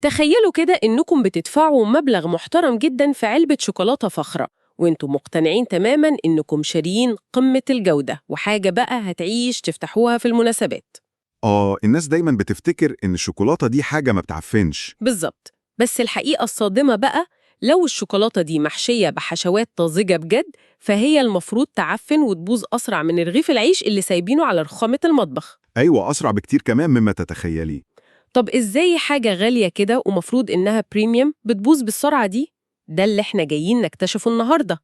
تخيلوا كده إنكم بتدفعوا مبلغ محترم جدا في علبة شوكولاتة فخرة، وإنتم مقتنعين تماماً إنكم شاريين قمة الجودة وحاجة بقى هتعيش تفتحوها في المناسبات. الناس دايما بتفتكر إن الشوكولاتة دي حاجة ما بتعفنش. بالظبط. بس الحقيقة الصادمة بقى، لو الشوكولاتة دي محشية بحشوات طازجة بجد، فهي المفروض تعفن وتبوظ أسرع من رغيف العيش اللي سايبينه على رخامة المطبخ. أيوة، أسرع بكتير كمان مما تتخيلي. طب إزاي حاجة غالية كده ومفروض إنها بريميوم بتبوظ بالسرعة دي؟ ده اللي إحنا جايين نكتشفه النهاردة.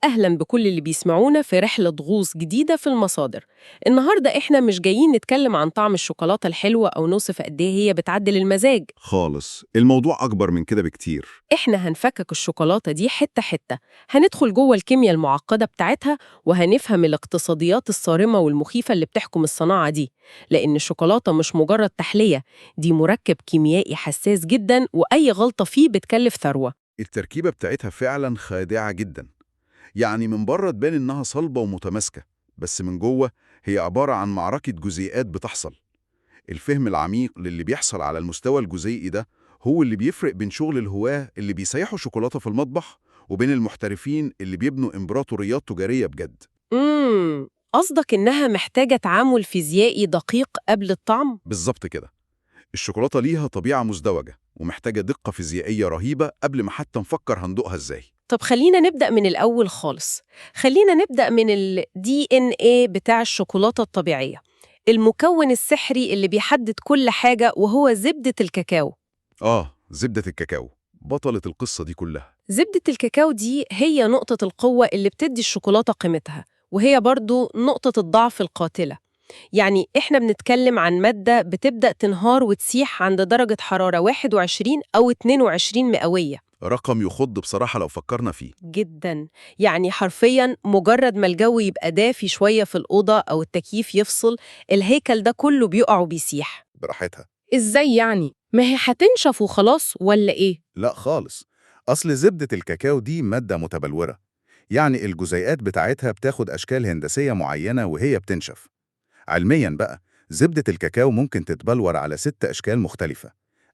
أهلاً بكل اللي بيسمعونا في رحلة غوص جديدة في المصادر. النهاردة إحنا مش جايين نتكلم عن طعم الشوكولاتة الحلوة أو نوصف قد إيه هي بتعدل المزاج. خالص، الموضوع أكبر من كده بكتير. إحنا هنفكك الشوكولاتة دي حتة حتة، هندخل جوه الكيمياء المعقدة بتاعتها، وهنفهم الاقتصاديات الصارمة والمخيفة اللي بتحكم الصناعة دي. لأن الشوكولاتة مش مجرد تحلية، دي مركب كيميائي حساس جدا، وأي غلطة فيه بتكلف ثروة. التركيبة بتاعتها فعلا خادعة جدا. يعني من بره تبان إنها صلبة ومتماسكة، بس من جوه هي عبارة عن معركة جزيئات بتحصل. الفهم العميق للي بيحصل على المستوى الجزيئي ده هو اللي بيفرق بين شغل الهواة اللي بيسيحوا شوكولاتة في المطبخ وبين المحترفين اللي بيبنوا إمبراطوريات تجارية بجد. قصدك إنها محتاجة تعامل فيزيائي دقيق قبل الطعم؟ بالظبط كده. الشوكولاتة ليها طبيعة مزدوجة ومحتاجة دقة فيزيائية رهيبة قبل ما حتى نفكر هندوقها إزاي. طب خلينا نبدأ من الأول خالص. خلينا نبدأ من ال DNA بتاع الشوكولاتة الطبيعية، المكون السحري اللي بيحدد كل حاجة، وهو زبدة الكاكاو. زبدة الكاكاو بطلة القصة دي كلها. زبدة الكاكاو دي هي نقطة القوة اللي بتدي الشوكولاتة قيمتها، وهي برضو نقطة الضعف القاتلة. يعني إحنا بنتكلم عن مادة بتبدأ تنهار وتسيح عند درجة حرارة 21 أو 22 مئوية. رقم يخض بصراحة لو فكرنا فيه. جداً. يعني حرفياً مجرد ما الجو يبقى دافي شوية في الأوضة أو التكييف يفصل، الهيكل ده كله بيقع وبيسيح. براحتها. إزاي يعني؟ ما هي هتنشف وخلاص ولا إيه؟ لا خالص. أصل زبدة الكاكاو دي مادة متبلورة، يعني الجزيئات بتاعتها بتاخد أشكال هندسية معينة وهي بتنشف. علمياً بقى، زبدة الكاكاو ممكن تتبلور على 6 أشكال مختلفة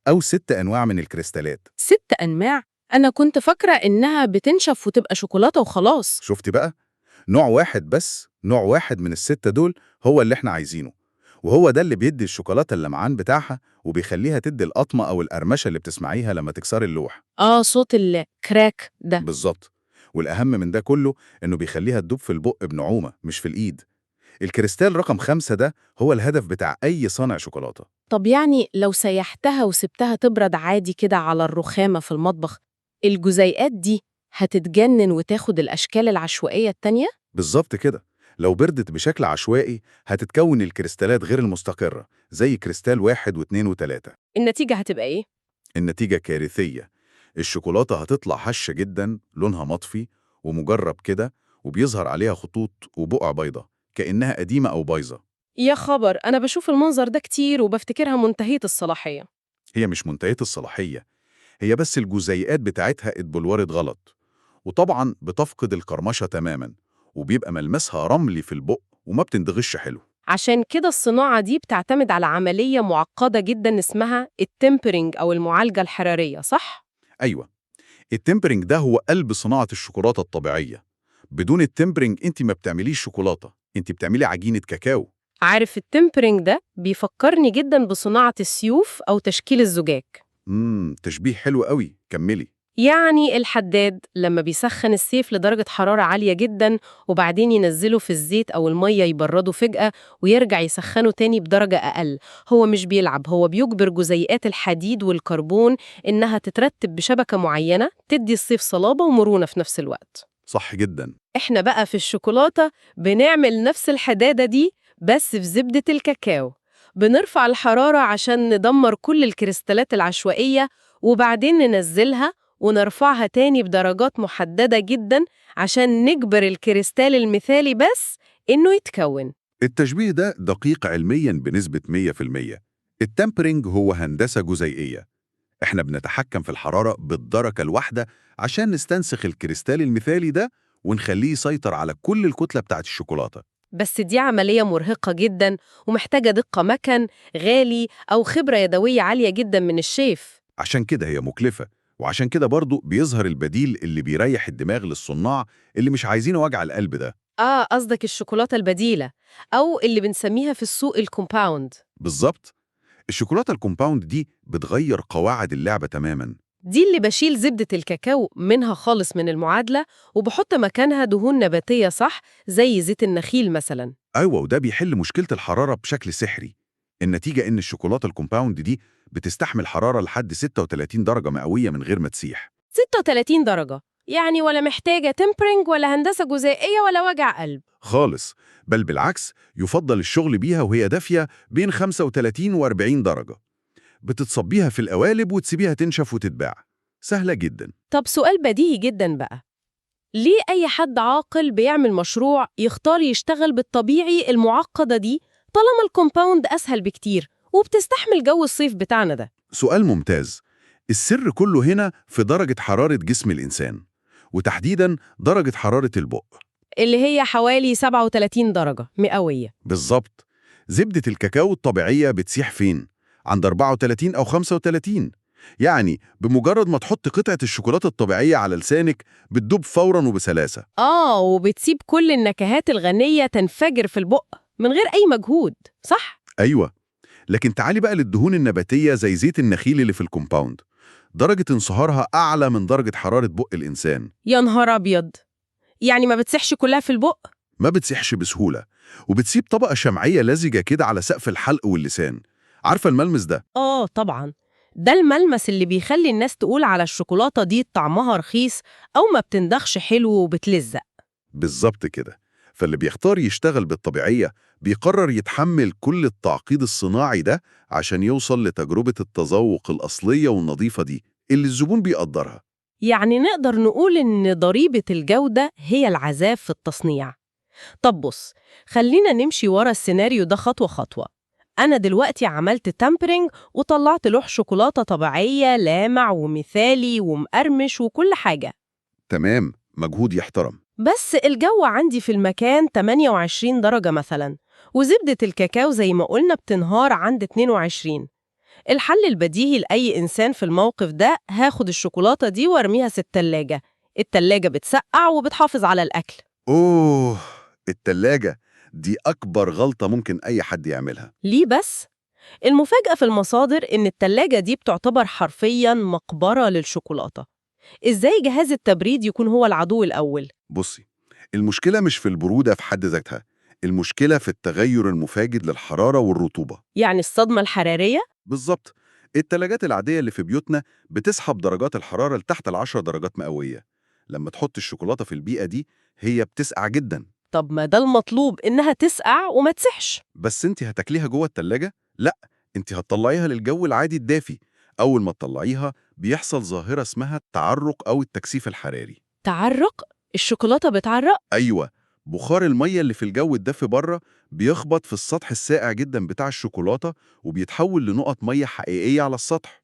أو 6 أنواع من الكريستالات. 6 أنواع؟ أنا كنت فاكرة إنها بتنشف وتبقى شوكولاتة وخلاص. شفتي بقى؟ نوع واحد بس، نوع واحد من ال6 دول هو اللي احنا عايزينه، وهو ده اللي بيدي الشوكولاتة اللمعان بتاعها وبيخليها تدي القطمة أو القرمشة اللي بتسمعيها لما تكسري اللوح. صوت الكراك ده. بالظبط. والأهم من ده كله إنه بيخليها تدوب في البق بنعومة مش في الإيد. الكريستال رقم 5 ده هو الهدف بتاع أي صانع شوكولاتة. طب يعني لو سيحتها وسبتها تبرد عادي كده على الرخامة في المطبخ، الجزيئات دي هتتجنن وتاخد الأشكال العشوائية التانية؟ بالظبط كده. لو بردت بشكل عشوائي هتتكون الكريستالات غير المستقرة زي كريستال 1 و2 و3. النتيجة هتبقى إيه؟ النتيجة كارثية. الشوكولاتة هتطلع هشة جدا، لونها مطفي ومجرب كده، وبيظهر عليها خطوط وبقع بيضة كأنها قديمة أو بايظة. يا خبر، أنا بشوف المنظر ده كتير وبفتكرها منتهية الصلاحية. هي مش منتهية الصلاحية، هي بس الجزيئات بتاعتها اتبلورت غلط، وطبعا بتفقد القرمشة تماما، وبيبقى ملمسها رملي في البق وما بتندغش حلو. عشان كده الصناعة دي بتعتمد على عملية معقدة جدا اسمها التمبرينج أو المعالجة الحرارية، صح؟ أيوة، التمبرينج ده هو قلب صناعة الشوكولاتة الطبيعية. بدون التمبرينج انت ما بتعمليش شوكولاتة، انت بتعملي عجينة كاكاو. عارف التمبرينج ده بيفكرني جدا بصناعة السيوف أو تشكيل الزجاج. تشبيه حلو قوي، كملي. يعني الحداد لما بيسخن السيف لدرجة حرارة عالية جدا، وبعدين ينزله في الزيت أو المية يبرده فجأة، ويرجع يسخنه تاني بدرجة أقل، هو مش بيلعب، هو بيجبر جزيئات الحديد والكربون إنها تترتب بشبكة معينة تدي السيف صلابة ومرونة في نفس الوقت. صح جدا. إحنا بقى في الشوكولاتة بنعمل نفس الحدادة دي، بس في زبدة الكاكاو. بنرفع الحرارة عشان ندمر كل الكريستالات العشوائية، وبعدين ننزلها ونرفعها تاني بدرجات محددة جدا عشان نجبر الكريستال المثالي بس إنه يتكون. التشبيه ده دقيق علميا بنسبة 100%. التمبرينج هو هندسة جزيئية. احنا بنتحكم في الحرارة بالدرجة الواحدة عشان نستنسخ الكريستال المثالي ده ونخليه يسيطر على كل الكتلة بتاعت الشوكولاتة. بس دي عملية مرهقة جدا ومحتاجة دقة مكن غالي أو خبرة يدوية عالية جدا من الشيف. عشان كده هي مكلفة، وعشان كده برضو بيظهر البديل اللي بيريح الدماغ للصناع اللي مش عايزين وجع القلب ده. قصدك الشوكولاتة البديلة، أو اللي بنسميها في السوق الكومباوند. بالظبط. الشوكولاتة الكومباوند دي بتغير قواعد اللعبة تماماً. دي اللي بشيل زبدة الكاكاو منها خالص من المعادلة وبحط مكانها دهون نباتية، صح؟ زي زيت النخيل مثلا. أيوة، وده بيحل مشكلة الحرارة بشكل سحري. النتيجة إن الشوكولاتة الكومباوند دي بتستحمل حرارة لحد 36 درجة مئوية من غير ما تسيح. 36 درجة؟ يعني ولا محتاجة تمبرينج ولا هندسة جزيئية ولا وجع قلب. خالص، بل بالعكس، يفضل الشغل بيها وهي دافية بين 35 و 40 درجة. بتتصبيها في القوالب وتسيبيها تنشف وتتباع. سهلة جدا. طب سؤال بديهي جدا بقى، ليه أي حد عاقل بيعمل مشروع يختار يشتغل بالطبيعي المعقدة دي طالما الكومباوند أسهل بكتير وبتستحمل جو الصيف بتاعنا ده؟ سؤال ممتاز. السر كله هنا في درجة حرارة جسم الإنسان، وتحديداً درجة حرارة البق. اللي هي حوالي 37 درجة مئوية. بالظبط. زبدة الكاكاو الطبيعية بتسيح فين؟ عند 34 أو 35. يعني بمجرد ما تحط قطعة الشوكولاتة الطبيعية على لسانك بتدوب فوراً وبسلاسة. وبتسيب كل النكهات الغنية تنفجر في البق من غير أي مجهود، صح؟ أيوة. لكن تعالي بقى للدهون النباتية زي زيت النخيل اللي في الكومباوند. درجة انصهارها أعلى من درجة حرارة بق الإنسان. يا نهار أبيض! يعني ما بتسحش كلها في البق؟ ما بتسيحش بسهولة، وبتسيب طبقة شمعية لزجة كده على سقف الحلق واللسان. عارفة الملمس ده؟ طبعا. ده الملمس اللي بيخلي الناس تقول على الشوكولاتة دي طعمها رخيص أو ما بتندخش حلو وبتلزق. بالظبط كده. فاللي بيختار يشتغل بالطبيعية بيقرر يتحمل كل التعقيد الصناعي ده عشان يوصل لتجربة التذوق الأصلية والنظيفة دي اللي الزبون بيقدرها. يعني نقدر نقول إن ضريبة الجودة هي العذاب في التصنيع. طب بص، خلينا نمشي ورا السيناريو ده خطوة خطوة. أنا دلوقتي عملت تامبرينج وطلعت لوح شوكولاتة طبيعية لامع ومثالي ومقرمش وكل حاجة. تمام، مجهود يحترم. بس الجو عندي في المكان 28 درجة مثلا، وزبدة الكاكاو زي ما قلنا بتنهار عند 22. الحل البديهي لأي إنسان في الموقف ده، هاخد الشوكولاتة دي وارميها في التلاجة. التلاجة بتسقع وبتحافظ على الأكل. أوه، التلاجة دي أكبر غلطة ممكن أي حد يعملها. ليه بس؟ المفاجأة في المصادر إن التلاجة دي بتعتبر حرفياً مقبرة للشوكولاتة. إزاي جهاز التبريد يكون هو العدو الأول؟ بصي، المشكلة مش في البرودة في حد ذاتها، المشكلة في التغير المفاجئ للحرارة والرطوبة. يعني الصدمة الحرارية؟ بالظبط. التلاجات العادية اللي في بيوتنا بتسحب درجات الحرارة لتحت 10 درجات مئوية. لما تحط الشوكولاتة في البيئة دي هي بتسقع جدا. طب ما ده المطلوب، إنها تسقع وما تسحش. بس انت هتاكليها جوه التلاجة؟ لا، انت هتطلعيها للجو العادي الدافي. أول ما تطلعيها بيحصل ظاهرة اسمها التعرق أو التكثيف الحراري. تعرق؟ الشوكولاتة بتعرق؟ أيوة، بخار المية اللي في الجو الدافي بره بيخبط في السطح الساقع جدا بتاع الشوكولاتة وبيتحول لنقط مية حقيقية على السطح.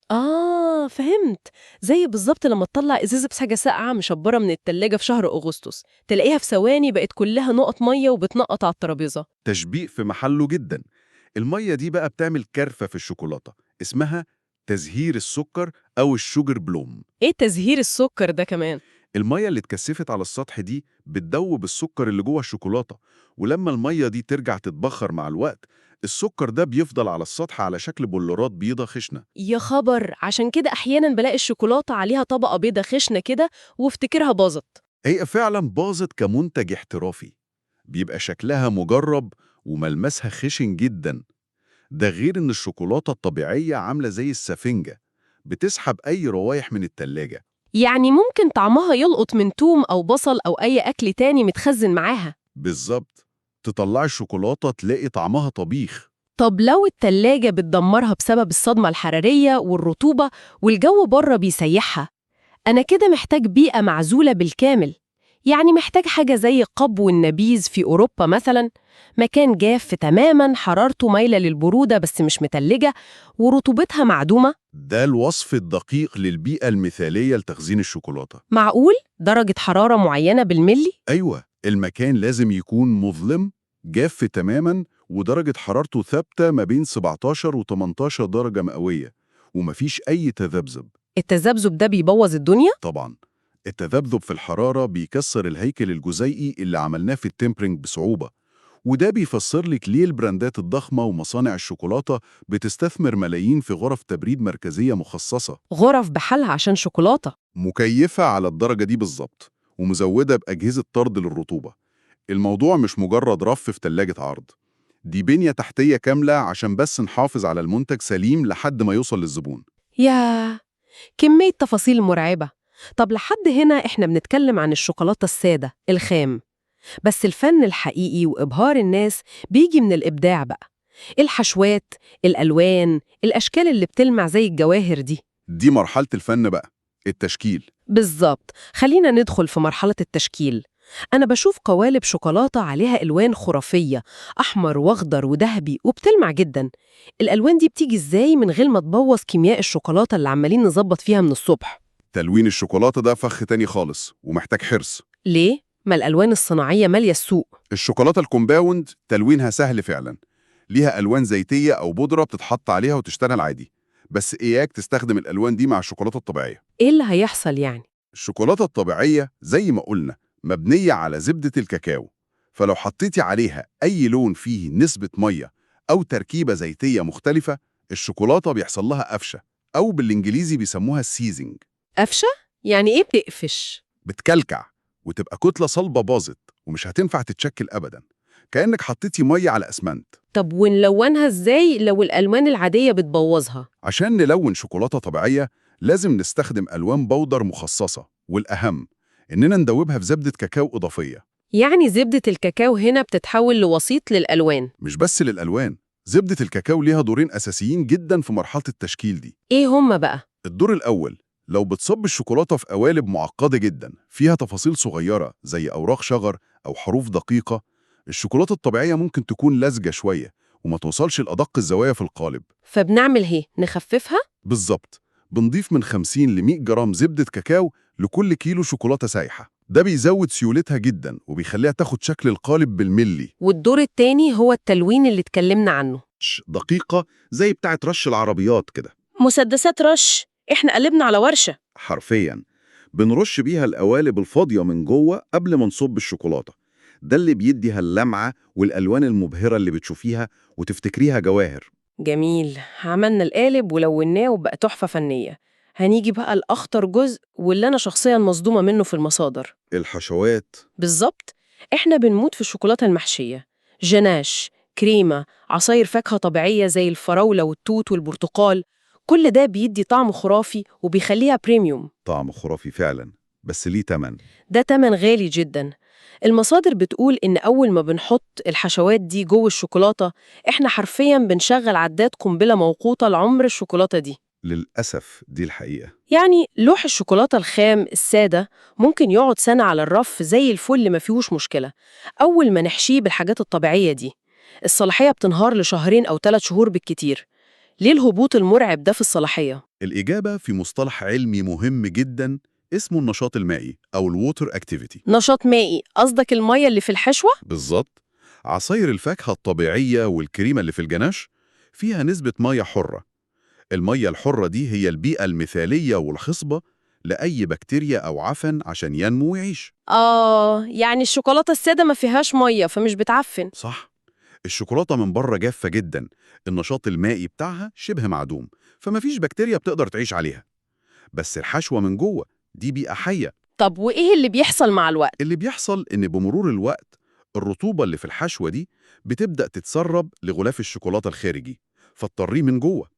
فهمت. زي بالظبط لما تطلع إزازة بحاجة ساقعة مشبرة من التلاجة في شهر أغسطس، تلاقيها في ثواني بقت كلها نقط مية وبتنقط على الترابيزة. تشبيه في محله جدا. المية دي بقى بتعمل كرفة في الشوكولاتة اسمها تزهير السكر أو الشوجر بلوم. إيه تزهير السكر ده كمان؟ المية اللي اتكثفت على السطح دي بتدوب السكر اللي جوه الشوكولاتة، ولما المية دي ترجع تتبخر مع الوقت السكر ده بيفضل على السطح على شكل بلورات بيضة خشنة. يا خبر! عشان كده أحياناً بلاقي الشوكولاتة عليها طبقة بيضة خشنة كده وافتكرها باظت. هي فعلا باظت كمنتج احترافي، بيبقى شكلها مجرب وملمسها خشن جدا. ده غير إن الشوكولاتة الطبيعية عاملة زي السفنجة، بتسحب أي روايح من التلاجة. يعني ممكن طعمها يلقط من توم أو بصل أو أي أكل تاني متخزن معاها. بالظبط. تطلع الشوكولاتة تلاقي طعمها طبيخ. طب لو التلاجة بتدمرها بسبب الصدمة الحرارية والرطوبة والجو بره بيسيحها، أنا كده محتاج بيئة معزولة بالكامل. يعني محتاج حاجة زي قبو النبيذ في أوروبا مثلا، مكان جاف تماما حرارته مايلة للبرودة بس مش متلجة ورطوبتها معدومة. ده الوصف الدقيق للبيئة المثالية لتخزين الشوكولاتة. معقول؟ درجة حرارة معينة بالملي؟ أيوة، المكان لازم يكون مظلم، جاف تماما، ودرجة حرارته ثابتة ما بين 17 و 18 درجة مئوية، ومفيش أي تذبذب. التذبذب ده بيبوظ الدنيا؟ طبعا التذبذب في الحرارة بيكسر الهيكل الجزيئي اللي عملناه في التمبرينج بصعوبة، وده بيفسر لك ليه البراندات الضخمة ومصانع الشوكولاتة بتستثمر ملايين في غرف تبريد مركزية مخصصة غرف بحالها عشان شوكولاتة؟ مكيفة على الدرجة دي بالظبط، ومزودة بأجهزة طرد للرطوبة. الموضوع مش مجرد رف في تلاجة عرض، دي بنية تحتية كاملة عشان بس نحافظ على المنتج سليم لحد ما يوصل للزبون. ياه، كمية تفاصيل مرعبة. طب لحد هنا إحنا بنتكلم عن الشوكولاتة السادة الخام، بس الفن الحقيقي وإبهار الناس بيجي من الإبداع بقى. الحشوات، الألوان، الأشكال اللي بتلمع زي الجواهر دي مرحلة الفن بقى، التشكيل. بالظبط. خلينا ندخل في مرحلة التشكيل. أنا بشوف قوالب شوكولاتة عليها ألوان خرافية، أحمر وأخضر وذهبي، وبتلمع جدا. الألوان دي بتيجي إزاي من غير ما تبوظ كيمياء الشوكولاتة اللي عمالين نظبط فيها من الصبح؟ تلوين الشوكولاتة ده فخ تاني خالص ومحتاج حرص. ليه؟ ما الألوان الصناعية مالية السوق. الشوكولاتة الكومباوند تلوينها سهل فعلا، ليها ألوان زيتية أو بودرة بتتحط عليها وتشتغل عادي، بس إياك تستخدم الألوان دي مع الشوكولاتة الطبيعية. إيه اللي هيحصل يعني؟ الشوكولاتة الطبيعية زي ما قلنا مبنية على زبدة الكاكاو، فلو حطيتي عليها أي لون فيه نسبة مية أو تركيبة زيتية مختلفة، الشوكولاتة بيحصل لها قفشة، أو بالإنجليزي بيسموها سيزنج. قفشة؟ يعني إيه بتقفش؟ بتكلكع وتبقى كتلة صلبة باظت ومش هتنفع تتشكل أبدا، كأنك حطيتي مية على أسمنت. طب ونلونها إزاي لو الألوان العادية بتبوظها؟ عشان نلون شوكولاتة طبيعية لازم نستخدم ألوان بودر مخصصة، والأهم إننا ندوبها في زبدة كاكاو إضافية. يعني زبدة الكاكاو هنا بتتحول لوسيط للألوان؟ مش بس للألوان، زبدة الكاكاو ليها دورين أساسيين جدا في مرحلة التشكيل دي. إيه هما بقى؟ الدور الأول، لو بتصب الشوكولاتة في قوالب معقدة جدا فيها تفاصيل صغيرة زي أوراق شجر أو حروف دقيقة، الشوكولاتة الطبيعية ممكن تكون لزجة شوية وما توصلش لأدق الزوايا في القالب. فبنعمل إيه؟ نخففها؟ بالظبط، بنضيف من 50 ل 100 جرام زبدة كاكاو لكل كيلو شوكولاتة سايحة، ده بيزود سيولتها جدا وبيخليها تاخد شكل القالب بالملي. والدور التاني هو التلوين اللي اتكلمنا عنه. دقيقة زي بتاعة رش العربيات كده. مسدسات رش؟ إحنا قلبنا على ورشة. حرفياً بنرش بيها القوالب الفاضية من جوه قبل ما نصب الشوكولاتة، ده اللي بيديها اللمعة والألوان المبهرة اللي بتشوفيها وتفتكريها جواهر. جميل، عملنا القالب ولوناه وبقى تحفة فنية. هنيجي بقى الأخطر جزء واللي أنا شخصياً مصدومة منه في المصادر. الحشوات. بالظبط. إحنا بنموت في الشوكولاتة المحشية، جناش، كريمة، عصاير فاكهة طبيعية زي الفراولة والتوت والبرتقال. كل ده بيدي طعم خرافي وبيخليها بريميوم. طعم خرافي فعلاً، بس ليه تمن. ده تمن غالي جدا. المصادر بتقول إن أول ما بنحط الحشوات دي جوه الشوكولاتة، إحنا حرفياً بنشغل عداد قنبلة موقوتة لعمر الشوكولاتة دي. للأسف دي الحقيقة. يعني لوح الشوكولاتة الخام السادة ممكن يقعد سنة على الرف زي الفل، ما فيهوش مشكلة. أول ما نحشيه بالحاجات الطبيعية دي، الصلاحية بتنهار لشهرين أو 3 شهور بالكتير. ليه الهبوط المرعب ده في الصلاحية؟ الإجابة في مصطلح علمي مهم جدا اسمه النشاط المائي أو الووتر أكتيفيتي. نشاط مائي؟ قصدك المية اللي في الحشوة؟ بالظبط، عصاير الفاكهة الطبيعية والكريمة اللي في الجناش فيها نسبة مية حرة. المية الحرة دي هي البيئة المثالية والخصبة لأي بكتيريا أو عفن عشان ينمو ويعيش. يعني الشوكولاتة السادة ما فيهاش مية فمش بتعفن. صح، الشوكولاتة من بره جافة جدا، النشاط المائي بتاعها شبه معدوم، فما فيش بكتيريا بتقدر تعيش عليها. بس الحشوة من جوه دي بيئة حية. طب وإيه اللي بيحصل مع الوقت؟ اللي بيحصل إن بمرور الوقت الرطوبة اللي في الحشوة دي بتبدأ تتسرب لغلاف الشوكولاتة الخارجي فتطريه من جوه،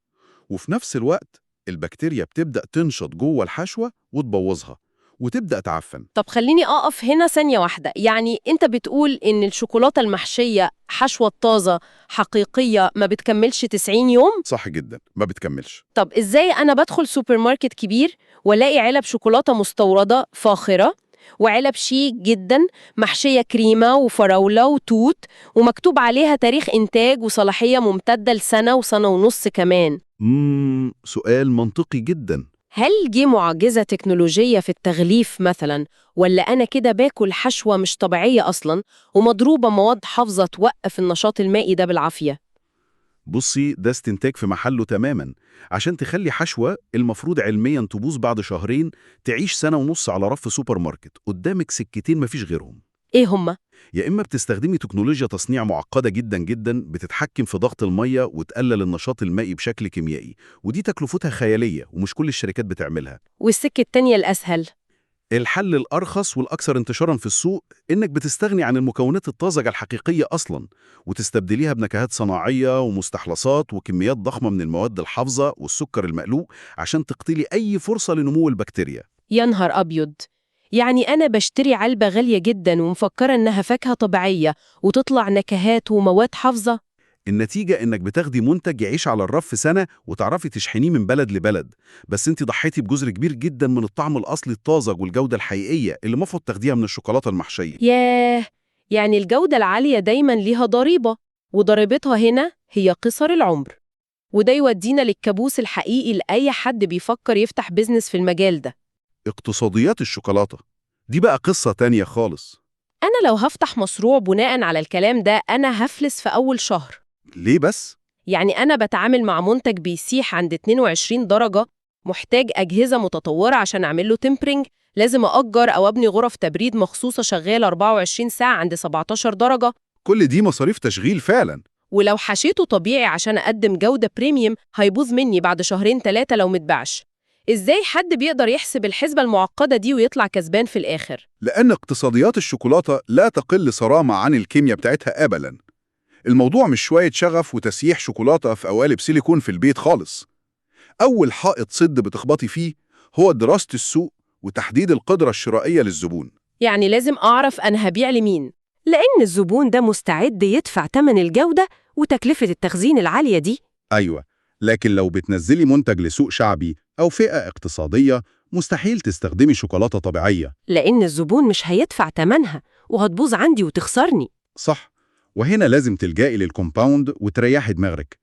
وفي نفس الوقت البكتيريا بتبدأ تنشط جوه الحشوة وتبوظها وتبدأ تعفن. طب خليني أقف هنا ثانية واحدة. يعني أنت بتقول إن الشوكولاتة المحشية حشوة طازة حقيقية ما بتكملش 90 يوم؟ صح جدا، ما بتكملش. طب إزاي أنا بدخل سوبر ماركت كبير ولاقي علب شوكولاتة مستوردة فاخرة وعلب شيك جدا محشية كريمة وفراولة وتوت ومكتوب عليها تاريخ إنتاج وصلاحية ممتدة لسنة وسنة ونص كمان؟ سؤال منطقي جدا. هل دي معجزة تكنولوجية في التغليف مثلا، ولا أنا كده باكل حشوة مش طبيعية أصلا ومضروبة مواد حافظة توقف النشاط المائي ده بالعافية؟ بصي، ده استنتاج في محله تماما. عشان تخلي حشوة المفروض علميا تبوظ بعد شهرين، تعيش سنة ونص على رف سوبر ماركت، قدامك سكتين مفيش غيرهم. إيه هما؟ يا إما بتستخدمي تكنولوجيا تصنيع معقدة جدا جدا بتتحكم في ضغط المية وتقلل النشاط المائي بشكل كيميائي، ودي تكلفتها خيالية ومش كل الشركات بتعملها. والسكة التانية الأسهل؟ الحل الأرخص والأكثر انتشاراً في السوق إنك بتستغني عن المكونات الطازجة الحقيقية أصلاً، وتستبدليها بنكهات صناعية ومستحلصات وكميات ضخمة من المواد الحافظة والسكر المقلوب عشان تقتلي أي فرصة لنمو البكتيريا. يا نهار أبيض! يعني أنا بشتري علبة غالية جدا ومفكرة إنها فاكهة طبيعية وتطلع نكهات ومواد حافظة؟ النتيجة إنك بتاخدي منتج يعيش على الرف سنة وتعرفي تشحنيه من بلد لبلد، بس انت ضحيتي بجزء كبير جدا من الطعم الأصلي الطازج والجودة الحقيقية اللي المفروض تاخديها من الشوكولاتة المحشية. ياه! يعني الجودة العالية دايما ليها ضريبة، وضريبتها هنا هي قصر العمر. وده يودينا للكابوس الحقيقي لأي حد بيفكر يفتح بيزنس في المجال ده. اقتصاديات الشوكولاتة دي بقى قصة تانية خالص. أنا لو هفتح مشروع بناء على الكلام ده أنا هفلس في أول شهر. ليه بس؟ يعني أنا بتعامل مع منتج بيسيح عند 22 درجة، محتاج أجهزة متطورة عشان أعمل له تمبرينج، لازم أأجر أو أبني غرف تبريد مخصوصة شغالة 24 ساعة عند 17 درجة. كل دي مصاريف تشغيل فعلا. ولو حشيته طبيعي عشان أقدم جودة بريميوم هيبوظ مني بعد شهرين 3 لو متباعش. إزاي حد بيقدر يحسب الحسبة المعقدة دي ويطلع كسبان في الآخر؟ لأن اقتصاديات الشوكولاتة لا تقل صرامة عن الكيمياء بتاعتها أبداً. الموضوع مش شوية شغف وتسييح شوكولاتة في قوالب سيليكون في البيت خالص. أول حائط صد بتخبطي فيه هو دراسة السوق وتحديد القدرة الشرائية للزبون. يعني لازم أعرف أنا هبيع لمين. لأن الزبون ده مستعد يدفع تمن الجودة وتكلفة التخزين العالية دي. أيوة، لكن لو بتنزلي منتج لسوق شعبي أو فئة اقتصادية مستحيل تستخدمي شوكولاتة طبيعية. لأن الزبون مش هيدفع تمنها وهتبوظ عندي وتخسرني. صح، وهنا لازم تلجئي للكومباوند وتريحي دماغك.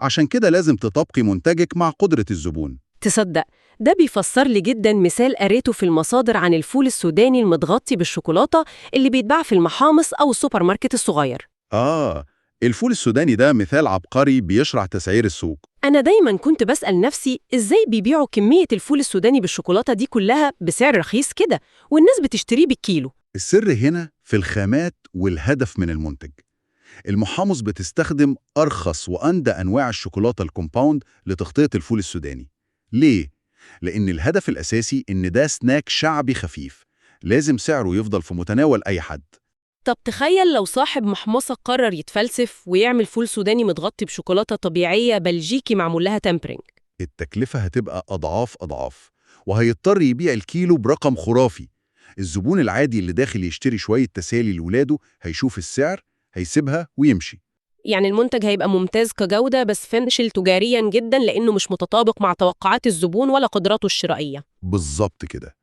عشان كده لازم تطابقي منتجك مع قدرة الزبون. تصدق ده بيفسر لي جدا مثال قريته في المصادر عن الفول السوداني المتغطي بالشوكولاتة اللي بيتباع في المحامص أو السوبر ماركت الصغير. الفول السوداني ده مثال عبقري بيشرح تسعير السوق. أنا دايما كنت بسأل نفسي إزاي بيبيعوا كمية الفول السوداني بالشوكولاتة دي كلها بسعر رخيص كده والناس بتشتريه بالكيلو. السر هنا في الخامات والهدف من المنتج. المحامص بتستخدم أرخص وأندى أنواع الشوكولاتة الكومباوند لتغطية الفول السوداني. ليه؟ لأن الهدف الأساسي إن ده سناك شعبي خفيف، لازم سعره يفضل في متناول أي حد. طب تخيل لو صاحب محمصة قرر يتفلسف ويعمل فول سوداني متغطي بشوكولاتة طبيعية بلجيكي معمول لها تمبرينج. التكلفة هتبقى أضعاف أضعاف، وهيضطر يبيع الكيلو برقم خرافي. الزبون العادي اللي داخل يشتري شوية تسالي لولاده هيشوف السعر، هيسيبها ويمشي. يعني المنتج هيبقى ممتاز كجودة بس فاشل تجاريا جدا لأنه مش متطابق مع توقعات الزبون ولا قدراته الشرائية. بالظبط كده.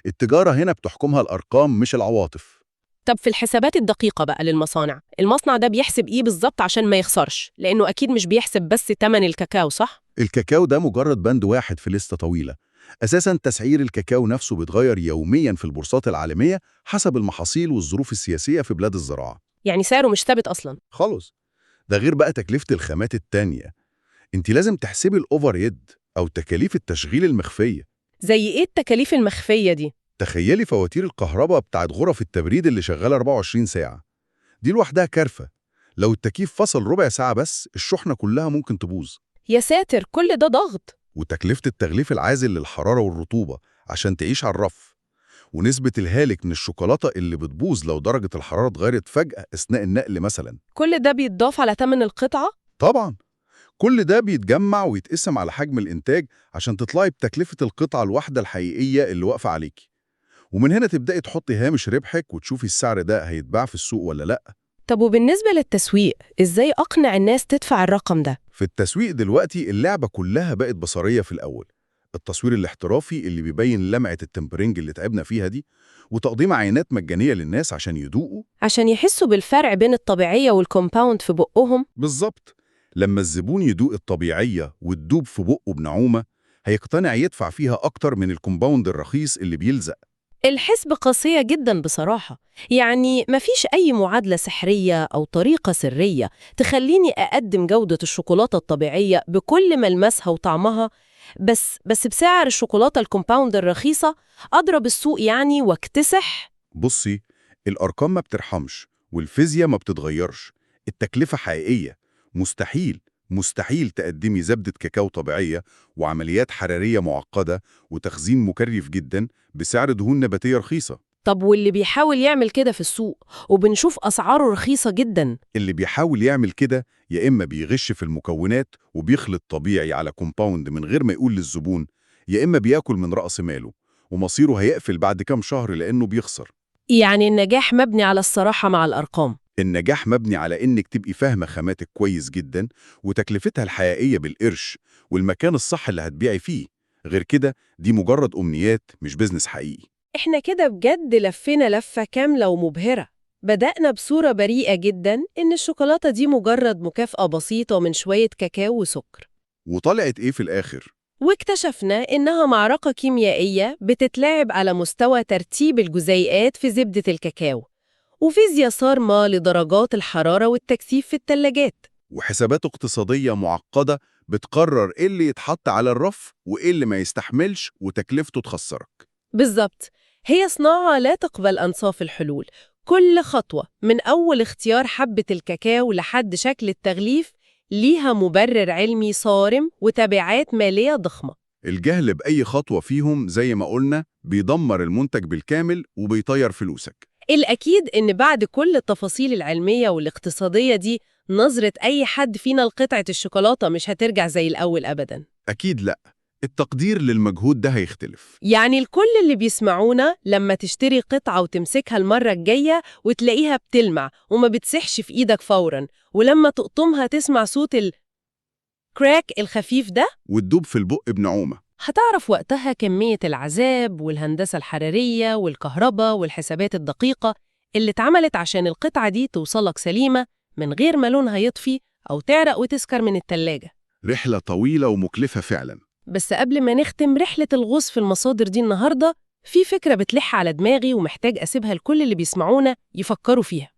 التجارة هنا بتحكمها الأرقام مش العواطف. طب في الحسابات الدقيقة بقى للمصانع، المصنع ده بيحسب إيه بالظبط عشان ما يخسرش؟ لأنه أكيد مش بيحسب بس تمن الكاكاو، صح؟ الكاكاو ده مجرد بند واحد في لستة طويلة. أساساً تسعير الكاكاو نفسه بيتغير يومياً في البورصات العالمية حسب المحاصيل والظروف السياسية في بلاد الزراعة. يعني سعره مش ثابت أصلاً. خالص. ده غير بقى تكلفة الخامات التانية. انت لازم تحسبي الأوفر هيد أو تكاليف التشغيل المخفية. زي إيه التكاليف المخفية دي؟ تخيلي فواتير الكهرباء بتاعت غرف التبريد اللي شغالة 24 ساعة. دي لوحدها كارثة. لو التكييف فصل ربع ساعة بس الشحنة كلها ممكن تبوظ. يا ساتر، كل ده ضغط. وتكلفة التغليف العازل للحرارة والرطوبة عشان تعيش على الرف. ونسبة الهالك من الشوكولاتة اللي بتبوظ لو درجة الحرارة اتغيرت فجأة أثناء النقل مثلا. كل ده بيتضاف على تمن القطعة؟ طبعا. كل ده بيتجمع ويتقسم على حجم الإنتاج عشان تطلعي بتكلفة القطعة الواحدة الحقيقية اللي واقفة عليكي. ومن هنا تبدأي تحطي هامش ربحك وتشوفي السعر ده هيتباع في السوق ولا لأ. طب وبالنسبة للتسويق، إزاي أقنع الناس تدفع الرقم ده؟ في التسويق دلوقتي اللعبة كلها بقت بصرية في الأول. التصوير الاحترافي اللي بيبين لمعة التمبرينج اللي تعبنا فيها دي، وتقديم عينات مجانية للناس عشان يدوقوا. عشان يحسوا بالفرق بين الطبيعية والكومباوند في بقهم؟ بالظبط. لما الزبون يدوق الطبيعية وتدوب في بقه بنعومة، هيقتنع يدفع فيها أكتر من الكومباوند الرخيص اللي بيلزق. الحسب قاسية جدا بصراحة. يعني مفيش أي معادلة سحرية أو طريقة سرية تخليني أقدم جودة الشوكولاتة الطبيعية بكل ملمسها وطعمها، بس بسعر الشوكولاتة الكومباوند الرخيصة أضرب السوق يعني واكتسح. بصي، الأرقام ما بترحمش والفيزياء ما بتتغيرش. التكلفة حقيقية. مستحيل تقدمي زبدة كاكاو طبيعية وعمليات حرارية معقدة وتخزين مكرف جدا بسعر دهون نباتية رخيصة. طب واللي بيحاول يعمل كده في السوق وبنشوف أسعاره رخيصة جدا؟ اللي بيحاول يعمل كده يا إما بيغش في المكونات وبيخلط طبيعي على كومباوند من غير ما يقول للزبون، يا إما بياكل من رأس ماله ومصيره هيقفل بعد كام شهر لأنه بيخسر. يعني النجاح مبني على الصراحة مع الأرقام. النجاح مبني على إنك تبقي فاهمة خاماتك كويس جدا وتكلفتها الحقيقية بالقرش والمكان الصح اللي هتبيعي فيه. غير كده دي مجرد أمنيات مش بيزنس حقيقي. إحنا كده بجد لفينا لفة كاملة ومبهرة. بدأنا بصورة بريئة جدا إن الشوكولاتة دي مجرد مكافأة بسيطة من شوية كاكاو وسكر، وطلعت إيه في الآخر؟ واكتشفنا إنها معركة كيميائية بتتلعب على مستوى ترتيب الجزيئات في زبدة الكاكاو، وفيزياء صارمة لدرجات الحرارة والتكثيف في الثلاجات. وحسابات اقتصادية معقدة بتقرر إيه اللي يتحط على الرف وإيه اللي ما يستحملش وتكلفته تخسرك. بالظبط، هي صناعة لا تقبل أنصاف الحلول. كل خطوة من أول اختيار حبة الكاكاو لحد شكل التغليف ليها مبرر علمي صارم وتبعات مالية ضخمة. الجهل بأي خطوة فيهم زي ما قلنا بيدمر المنتج بالكامل وبيطير فلوسك. الأكيد إن بعد كل التفاصيل العلمية والاقتصادية دي، نظرة أي حد فينا لقطعة الشوكولاتة مش هترجع زي الأول أبداً. أكيد لأ، التقدير للمجهود ده هيختلف. يعني الكل اللي بيسمعونا لما تشتري قطعة وتمسكها المرة الجاية وتلاقيها بتلمع وما بتسحش في إيدك فوراً، ولما تقطمها تسمع صوت الكراك الخفيف ده، وتدوب في البق بنعومة. هتعرف وقتها كمية العذاب والهندسة الحرارية والكهرباء والحسابات الدقيقة اللي اتعملت عشان القطعة دي توصلك سليمة من غير ما لونها يطفي أو تعرق وتسكر من التلاجة. رحلة طويلة ومكلفة فعلاً. بس قبل ما نختم رحلة الغوص في المصادر دي النهاردة، في فكرة بتلح على دماغي ومحتاج أسيبها لكل اللي بيسمعونا يفكروا فيها.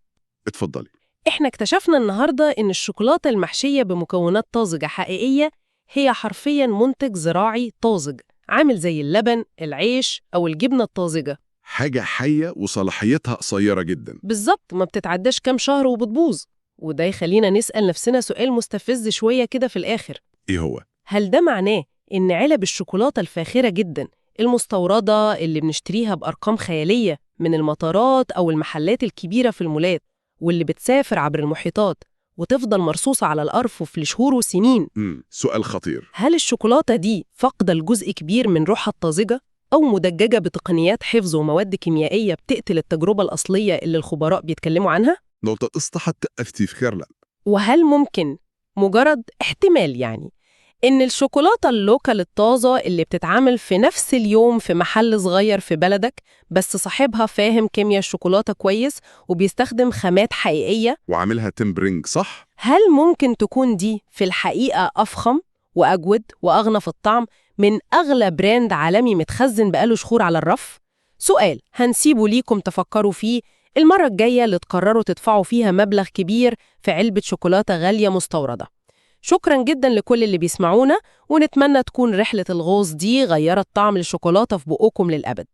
اتفضلي. إحنا اكتشفنا النهاردة إن الشوكولاتة المحشية بمكونات طازجة حقيقية هي حرفياً منتج زراعي طازج، عامل زي اللبن، العيش أو الجبنة الطازجة. حاجة حية وصلاحيتها قصيرة جدا. بالظبط، ما بتتعداش كام شهر وبتبوظ. وده يخلينا نسأل نفسنا سؤال مستفز شوية كده في الآخر. إيه هو؟ هل ده معناه إن علب الشوكولاتة الفاخرة جدا المستوردة اللي بنشتريها بأرقام خيالية من المطارات أو المحلات الكبيرة في المولات واللي بتسافر عبر المحيطات وتفضل مرصوصة على الأرفف لشهور وسنين، سؤال خطير. هل الشوكولاتة دي فاقدة لجزء كبير من روحها الطازجة أو مدججة بتقنيات حفظ ومواد كيميائية بتقتل التجربة الأصلية اللي الخبراء بيتكلموا عنها؟ نقطة اصطحت افتكار لا. وهل ممكن مجرد احتمال يعني إن الشوكولاتة اللوكال الطازة اللي بتتعامل في نفس اليوم في محل صغير في بلدك بس صاحبها فاهم كيمياء الشوكولاتة كويس وبيستخدم خامات حقيقية، وعاملها تمبرينج صح؟ هل ممكن تكون دي في الحقيقة أفخم وأجود وأغنى في الطعم من أغلى براند عالمي متخزن بقاله شهور على الرف؟ سؤال هنسيبه ليكم تفكروا فيه المرة الجاية اللي تقرروا تدفعوا فيها مبلغ كبير في علبة شوكولاتة غالية مستوردة. شكراً جداً لكل اللي بيسمعونا، ونتمنى تكون رحلة الغوص دي غيرت طعم الشوكولاتة في بقكم للأبد.